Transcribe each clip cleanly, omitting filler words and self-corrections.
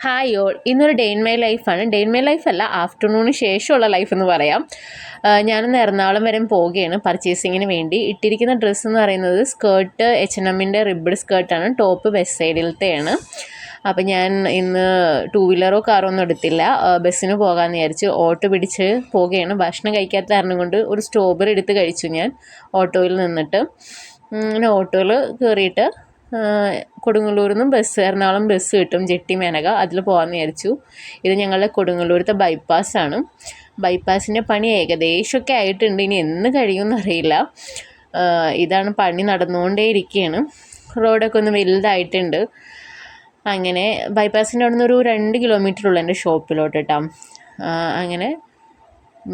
Hi all, ഇന്നൊരു day in my ലൈഫാണ്. Day in my ലൈഫല്ല, ആഫ്റ്റർനൂണിന് ശേഷമുള്ള ലൈഫ് എന്ന് പറയാം. ഞാനൊന്ന് എറണാകുളം വരെ പോവുകയാണ് പർച്ചേസിങ്ങിന് വേണ്ടി. ഇട്ടിരിക്കുന്ന ഡ്രസ്സ് എന്ന് പറയുന്നത് സ്കേർട്ട് H&Mൻ്റെ റിബ്ബഡ് സ്കേർട്ടാണ്. ടോപ്പ് വെസ്റ്റ് സൈഡിലത്തെയാണ്. അപ്പം ഞാൻ ഇന്ന് ടൂ വീലറോ കാറോ ഒന്നും എടുത്തില്ല, ബസ്സിന് പോകാമെന്ന് വിചാരിച്ചു. ഓട്ടോ പിടിച്ച് പോവുകയാണ്. ഭക്ഷണം കഴിക്കാത്ത കാരണം കൊണ്ട് ഒരു സ്ട്രോബെറി എടുത്ത് കഴിച്ചു ഞാൻ ഓട്ടോയിൽ നിന്നിട്ട്. അങ്ങനെ ഓട്ടോയിൽ കയറിയിട്ട് കൊടുങ്ങല്ലൂരിൽ നിന്നും എറണാകുളം ബസ് കിട്ടും, ജെട്ടി മേനക, അതിൽ പോകാമെന്ന് വിചാരിച്ചു. ഇത് ഞങ്ങളുടെ കൊടുങ്ങല്ലൂരത്തെ ബൈപ്പാസ്സാണ്. ബൈപ്പാസിൻ്റെ പണി ഏകദേശമൊക്കെ ആയിട്ടുണ്ട്, ഇനി എന്ന് കഴിയുമെന്ന് അറിയില്ല. ഇതാണ് പണി നടന്നുകൊണ്ടേ ഇരിക്കുകയാണ്. റോഡൊക്കെ ഒന്ന് വലുതായിട്ടുണ്ട്. അങ്ങനെ ബൈപ്പാസിൻ്റെ അവിടെ നിന്ന് ഒരു 2 കിലോമീറ്ററുള്ളൂ എൻ്റെ ഷോപ്പിലോട്ട് കേട്ടോ. അങ്ങനെ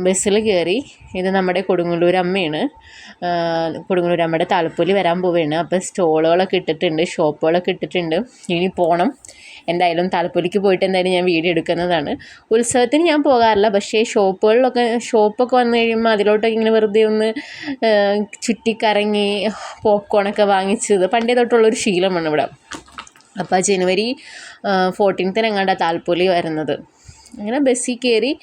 ബസ്സിൽ കയറി. ഇത് നമ്മുടെ കൊടുങ്ങല്ലൂർ അമ്മയാണ്. കൊടുങ്ങല്ലൂർ അമ്മയുടെ താലപ്പൊലി വരാൻ പോവുകയാണ്. അപ്പോൾ സ്റ്റോളുകളൊക്കെ ഇട്ടിട്ടുണ്ട്, ഷോപ്പുകളൊക്കെ ഇട്ടിട്ടുണ്ട്. ഇനി പോകണം എന്തായാലും. താലപ്പൊലിക്ക് പോയിട്ട് എന്തായാലും ഞാൻ വീഡിയോ എടുക്കുന്നതാണ്. ഉത്സവത്തിന് ഞാൻ പോകാറില്ല, പക്ഷേ ഷോപ്പൊക്കെ വന്നു കഴിയുമ്പോൾ അതിലോട്ടൊക്കെ ഇങ്ങനെ വെറുതെ ഒന്ന് ചുറ്റിക്കറങ്ങി പോപ്കോണൊക്കെ വാങ്ങിച്ചത് പണ്ടേ തൊട്ടുള്ളൊരു ശീലമാണ് ഇവിടെ. അപ്പോൾ ജനുവരി 14 എങ്ങാണ്ടാണ് താലപ്പൊലി വരുന്നത്. അങ്ങനെ ബസ്സിൽ കയറി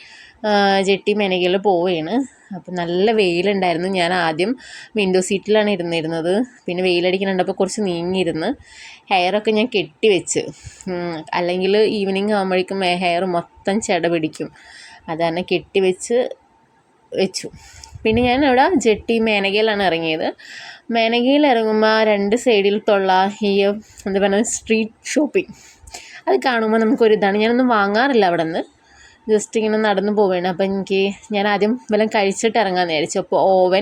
ജെട്ടി മേനകയിൽ പോവുകയാണ്. അപ്പം നല്ല വെയിലുണ്ടായിരുന്നു. ഞാൻ ആദ്യം വിൻഡോ സീറ്റിലാണ് ഇരുന്നിരുന്നത്. പിന്നെ വെയിലടിക്കുന്നുണ്ടപ്പോൾ കുറച്ച് നീങ്ങിയിരുന്ന് ഹെയറൊക്കെ ഞാൻ കെട്ടി അല്ലെങ്കിൽ ഈവനിങ് ആകുമ്പോഴേക്കും ഹെയർ മൊത്തം ചെട പിടിക്കും. അതാണ് കെട്ടി വെച്ചു. പിന്നെ ഞാൻ അവിടെ ജെട്ടി മേനകയിലാണ് ഇറങ്ങിയത്. മേനകയിൽ ഇറങ്ങുമ്പോൾ 2 സൈഡിലത്തുള്ള ഈ എന്താ പറയുക സ്ട്രീറ്റ് ഷോപ്പിംഗ് അത് കാണുമ്പോൾ നമുക്കൊരിതാണ്. ഞാനൊന്നും വാങ്ങാറില്ല അവിടെ നിന്ന്, ജസ്റ്റ് ഇങ്ങനെ നടന്നു പോവുകയാണ്. അപ്പം ഞാൻ ആദ്യം വല്ലതും കഴിച്ചിട്ട് ഇറങ്ങാമെന്ന് വിചാരിച്ചു. അപ്പോൾ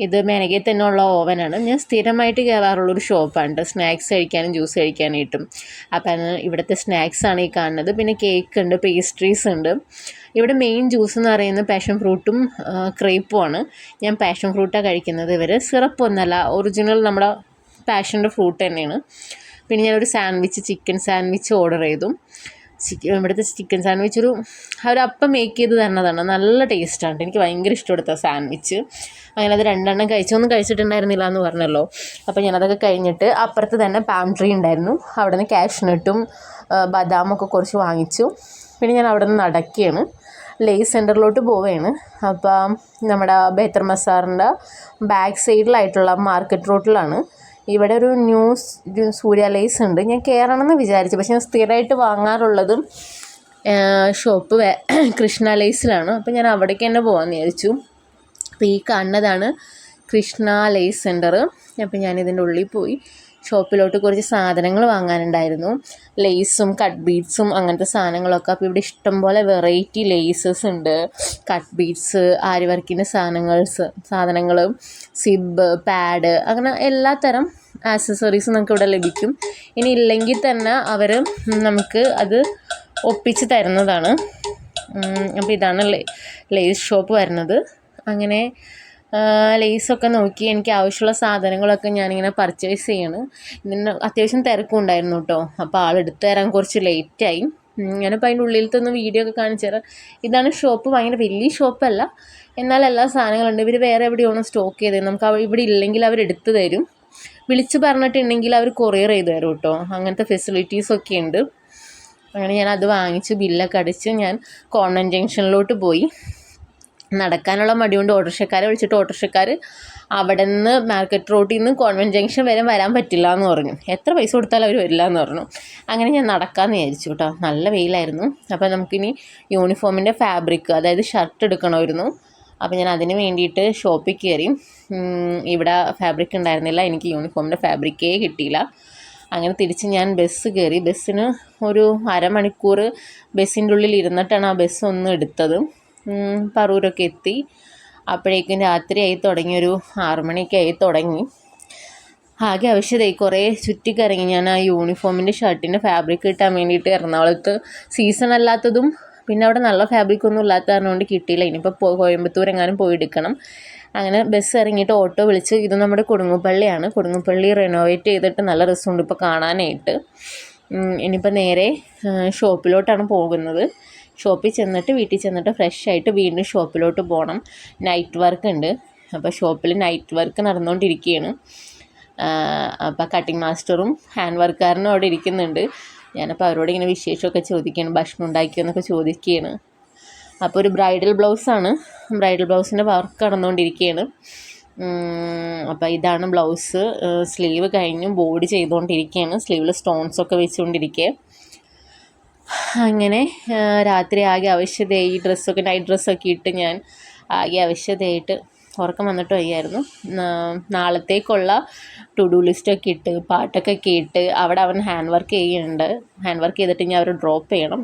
ഇത് മേനകയിൽ തന്നെ ഉള്ള ഓവനാണ്. ഞാൻ സ്ഥിരമായിട്ട് കയറാറുള്ളൊരു ഷോപ്പാണ്, സ്നാക്സ് കഴിക്കാനും ജ്യൂസ് കഴിക്കാനായിട്ടും. അപ്പം ഇവിടുത്തെ സ്നാക്സാണ് ഈ കാണുന്നത്. പിന്നെ കേക്ക് ഉണ്ട്, പേസ്ട്രീസ് ഉണ്ട്. ഇവിടെ മെയിൻ ജ്യൂസ് എന്ന് പറയുന്നത് പാഷൻ ഫ്രൂട്ടും ക്രേപ്പുമാണ്. ഞാൻ പാഷൻ ഫ്രൂട്ടാണ് കഴിക്കുന്നത്. സിറപ്പൊന്നുമല്ല, ഒറിജിനൽ നമ്മുടെ പാഷൻ്റെ ഫ്രൂട്ട് തന്നെയാണ്. പിന്നെ ഞാനൊരു ചിക്കൻ സാൻഡ്വിച്ച് ഓർഡർ ചെയ്തു. ഇവിടുത്തെ ചിക്കൻ സാൻഡ്വിച്ച് അവരപ്പം മേക്ക് ചെയ്ത് തരുന്നതാണ്, നല്ല ടേസ്റ്റാണ്. എനിക്ക് ഭയങ്കര ഇഷ്ടപ്പെടുത്ത സാൻഡ്വിച്ച്. അങ്ങനെ അത് 2 എണ്ണം ഒന്നും കഴിച്ചിട്ടുണ്ടായിരുന്നില്ല എന്ന് പറഞ്ഞല്ലോ. അപ്പോൾ ഞാനതൊക്കെ കഴിഞ്ഞിട്ട് അപ്പുറത്ത് തന്നെ പാംട്രി ഉണ്ടായിരുന്നു, അവിടെ നിന്ന് കാഷ്നട്ടും ബദാമൊക്കെ കുറച്ച് വാങ്ങിച്ചു. പിന്നെ ഞാൻ അവിടെ നിന്ന് നടക്കുകയാണ്, ലേസ് സെൻറ്ററിലോട്ട് പോവുകയാണ്. അപ്പം നമ്മുടെ ബേത്തർ മസാറിൻ്റെ ബാക്ക് സൈഡിലായിട്ടുള്ള മാർക്കറ്റ് റോഡിലാണ്. ഇവിടെ ഒരു സൂര്യ ലേസ് ഉണ്ട്. ഞാൻ കയറണമെന്ന് വിചാരിച്ചു, പക്ഷേ ഞാൻ സ്ഥിരമായിട്ട് വാങ്ങാറുള്ളതും ഷോപ്പ് കൃഷ്ണ ലേസിലാണ്. അപ്പോൾ ഞാൻ അവിടേക്ക് തന്നെ പോകാമെന്ന് വിചാരിച്ചു. അപ്പോൾ ഈ കാണുന്നതാണ് കൃഷ്ണ ലേസ് സെൻറ്റർ. അപ്പോൾ ഞാനിതിൻ്റെ ഉള്ളിൽ പോയി. ഷോപ്പിലോട്ട് കുറച്ച് സാധനങ്ങൾ വാങ്ങാനുണ്ടായിരുന്നു, ലേസും കട്ട് ബീഡ്സും അങ്ങനത്തെ സാധനങ്ങളൊക്കെ. അപ്പോൾ ഇവിടെ ഇഷ്ടംപോലെ വെറൈറ്റി ലേസസ് ഉണ്ട്, കട്ട് ബീഡ്സ്, ആരി വർക്കിൻ്റെ സാധനങ്ങൾ, സിബ്, പാഡ്, അങ്ങനെ എല്ലാ തരം ആക്സസറീസും നമുക്ക് ഇവിടെ ലഭിക്കും. ഇനി ഇല്ലെങ്കിൽ തന്നെ അവർ നമുക്ക് അത് ഒപ്പിച്ച് തരുന്നതാണ്. അപ്പോൾ ഇതാണ് ലേസ് ഷോപ്പ് വരുന്നത്. അങ്ങനെ ലേസൊക്കെ നോക്കി എനിക്ക് ആവശ്യമുള്ള സാധനങ്ങളൊക്കെ ഞാനിങ്ങനെ പർച്ചേസ് ചെയ്യാണ്. ഇതിന് അത്യാവശ്യം തിരക്കും ഉണ്ടായിരുന്നു കേട്ടോ. അപ്പോൾ ആളെടുത്ത് തരാൻ കുറച്ച് ലേറ്റായി. ഞാനിപ്പോൾ അതിൻ്റെ ഉള്ളിലത്തെ ഒന്ന് വീഡിയോ ഒക്കെ കാണിച്ചു തരാം. ഇതാണ് ഷോപ്പ്. ഭയങ്കര വലിയ ഷോപ്പല്ല, എന്നാൽ എല്ലാ സാധനങ്ങളുണ്ട്. ഇവർ വേറെ എവിടെയാണോ സ്റ്റോക്ക് ചെയ്തത്, നമുക്ക് ഇവിടെ ഇല്ലെങ്കിൽ അവർ എടുത്തു തരും. വിളിച്ച് പറഞ്ഞിട്ടുണ്ടെങ്കിൽ അവർ കൊറിയർ ചെയ്ത് തരും കേട്ടോ. അങ്ങനത്തെ ഫെസിലിറ്റീസൊക്കെ ഉണ്ട്. അങ്ങനെ ഞാൻ അത് വാങ്ങിച്ച് ബില്ലൊക്കെ അടിച്ച് ഞാൻ കോൺവെൻറ്റ് ജംഗ്ഷനിലോട്ട് പോയി. നടക്കാനുള്ള മടി കൊണ്ട് ഓട്ടോറിക്ഷക്കാരെ വിളിച്ചിട്ട് ഓട്ടോറിക്ഷക്കാർ അവിടെ നിന്ന് മാർക്കറ്റ് റോഡിൽ നിന്ന് കോൺവെൻറ്റ് ജംഗ്ഷൻ വരെ വരാൻ പറ്റില്ല എന്ന് പറഞ്ഞു. എത്ര പൈസ കൊടുത്താലും അവർ വരില്ല എന്ന് പറഞ്ഞു. അങ്ങനെ ഞാൻ നടക്കാമെന്ന് വിചാരിച്ചു കേട്ടോ. നല്ല വെയിലായിരുന്നു. അപ്പോൾ നമുക്കിനി യൂണിഫോമിൻ്റെ ഫാബ്രിക്, അതായത് ഷർട്ട് എടുക്കണമായിരുന്നു. അപ്പോൾ ഞാൻ അതിന് വേണ്ടിയിട്ട് ഷോപ്പിൽ കയറി. ഇവിടെ ഫാബ്രിക് ഉണ്ടായിരുന്നില്ല, എനിക്ക് യൂണിഫോമിൻ്റെ ഫാബ്രിക്കേ കിട്ടിയില്ല. അങ്ങനെ തിരിച്ച് ഞാൻ ബസ് കയറി. ബസ്സിന് ഒരു അരമണിക്കൂർ ബസ്സിൻ്റെ ഉള്ളിൽ ഇരുന്നിട്ടാണ് ആ ബസ് ഒന്ന് എടുത്തത്. പറൂരൊക്കെ എത്തി. അപ്പോഴേക്കും രാത്രിയായി തുടങ്ങി, ഒരു 6 മണിയൊക്കെ ആയി തുടങ്ങി. ആകെ ആവശ്യമായി, കുറേ ചുറ്റിക്കറങ്ങി. ഞാൻ ആ യൂണിഫോമിൻ്റെ ഷർട്ടിൻ്റെ ഫാബ്രിക് കിട്ടാൻ വേണ്ടിയിട്ട് എറണാകുളത്ത് സീസൺ അല്ലാത്തതും പിന്നെ അവിടെ നല്ല ഫാബ്രിക്കൊന്നും ഇല്ലാത്ത കാരണം കൊണ്ട് കിട്ടിയില്ല. ഇനിയിപ്പോൾ കോയമ്പത്തൂർ എങ്ങാനും പോയി എടുക്കണം. അങ്ങനെ ബസ് ഇറങ്ങിയിട്ട് ഓട്ടോ വിളിച്ച്. ഇത് നമ്മുടെ കൊടുങ്ങുപള്ളിയാണ്. കൊടുങ്ങുപള്ളി റെനോവേറ്റ് ചെയ്തിട്ട് നല്ല രസമുണ്ട് ഇപ്പോൾ കാണാനായിട്ട്. ഇനിയിപ്പോൾ നേരെ ഷോപ്പിലോട്ടാണ് പോകുന്നത്. ഷോപ്പിൽ ചെന്നിട്ട് വീട്ടിൽ ചെന്നിട്ട് ഫ്രഷ് ആയിട്ട് വീണ്ടും ഷോപ്പിലോട്ട് പോകണം. നൈറ്റ് വർക്ക് ഉണ്ട്. അപ്പോൾ ഷോപ്പിൽ നൈറ്റ് വർക്ക് നടന്നുകൊണ്ടിരിക്കുകയാണ്. അപ്പോൾ കട്ടിങ് മാസ്റ്ററും ഹാൻഡ് വർക്കാരനും അവിടെ ഇരിക്കുന്നുണ്ട്. ഞാനപ്പോൾ അവരോട് ഇങ്ങനെ വിശേഷമൊക്കെ ചോദിക്കുകയാണ്, ഭക്ഷണം ഉണ്ടാക്കിയെന്നൊക്കെ ചോദിക്കുകയാണ്. അപ്പോൾ ഒരു ബ്രൈഡൽ ബ്ലൗസാണ്, ബ്രൈഡൽ ബ്ലൗസിൻ്റെ വർക്ക് നടന്നുകൊണ്ടിരിക്കുകയാണ്. അപ്പോൾ ഇതാണ് ബ്ലൗസ്. സ്ലീവ് കഴിഞ്ഞു, ബോഡി ചെയ്തുകൊണ്ടിരിക്കുകയാണ്. സ്ലീവിൽ സ്റ്റോൺസൊക്കെ വെച്ചുകൊണ്ടിരിക്കുക. അങ്ങനെ രാത്രി ആകെ അവശതയായി. ഡ്രസ്സൊക്കെ നൈറ്റ് ഡ്രസ്സൊക്കെ ഇട്ട് ഞാൻ ആകെ അവശതയായിട്ട് ഉറക്കം വന്നിട്ട് വയ്യായിരുന്നു. നാളത്തേക്കുള്ള ടു ഡു ലിസ്റ്റൊക്കെ ഇട്ട് പാട്ടൊക്കെ കേട്ട് അവിടെ അവൻ ഹാൻഡ് വർക്ക് ചെയ്യുന്നുണ്ട്. ഹാൻഡ് വർക്ക് ചെയ്തിട്ട് ഞാൻ അവരെ ഡ്രോപ്പ് ചെയ്യണം.